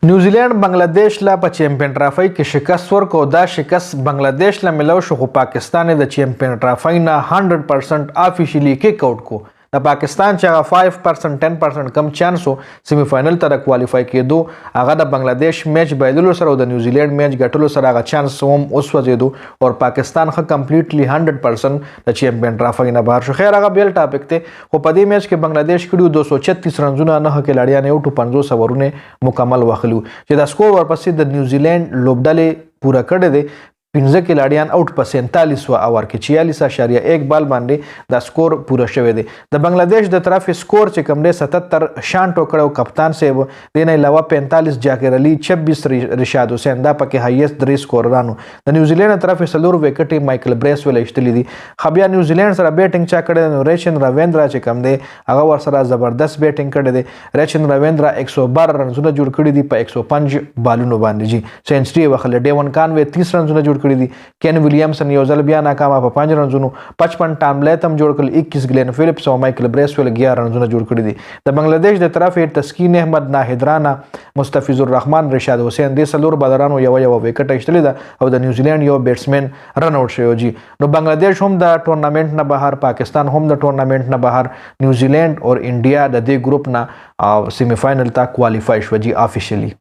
نیوزی لینڈ بنگلادیش لا په چیمپئن ټرافئ کې شکست ورکړ او دا شکست بنگلادیش لا ملو شو خو پاکستان د چیمپئن ټرافئ نه 100% افیشلی کیک آؤٹ کو د پاکستان چې 5% 10% کم چانس وو سیمی فائنل ته کوالیفائی کېدو هغه د بنگلادیش میچ بایللو سره او د نیوزی لینڈ میچ ګټلو سره هغه چانس هم اوس وځېدو او پاکستان خو کمپلیټلی 100% د چیمپئن ټرافئ نه بهر شو. خیر هغه بیل ټاپک ته خو په دې میچ کې بنگلادیش کړیو 236 رنزونه نه کلاړیان یو ټو 50 اورونه مکمل واخلو چې دا سکور ورپسې د نیوزی لینڈ لوبډلې پوره کړی دی 15 کلاړیان اوټ په 47 اور کې 46.1 بال باندې دا سکور پوره شوی دی. د بنگلادیش د طرف سکور چې کوم دی 77 شانټو کړو کپتان صاحب دین علاوه 45 جاکر علي 26 رشاد حسین دا پکې هایست 3 سکوررانو. د نیوزی لینډ طرف سلور وکټي مایکل بریس ول اشتلی دي. خبیا نیوزی لینډ سره بیټینګ چا کړی نو ریچن راویندرا چې کوم دی هغه ور سره زبردست بیټینګ کړی دی. ریچن راویندرا 112 رنزونه جوړ کړی دي په 105 بالونو باندې جی سنچري وخل ډیون کانوي 30 رنزونه جوړ کړی دي. کین ویلیامسن یو ځل بیا ناکامه په 5 رنزونو 55 ټاملیت هم جوړ کړل 21 ګلین فلیپس او مایکل بریس ول 11 رنزونه جوړ کړی دي. د بنگلادیش د طرف تسکین احمد ناهید رانا مستفیض الرحمن رشاد حسین د سلور بالرانو یو وکټ اشتلی ده او د نیوزی لینډ یو بیټسمن رن اوټ شوی جی. نو بنگلادیش هم د ټورنامنت نه بهر پاکستان هم د ټورنامنت نه بهر نیوزی لینډ او انډیا د دې ګروپ نه سیمی فائنل ته کوالیفائی شو جی افیشلی.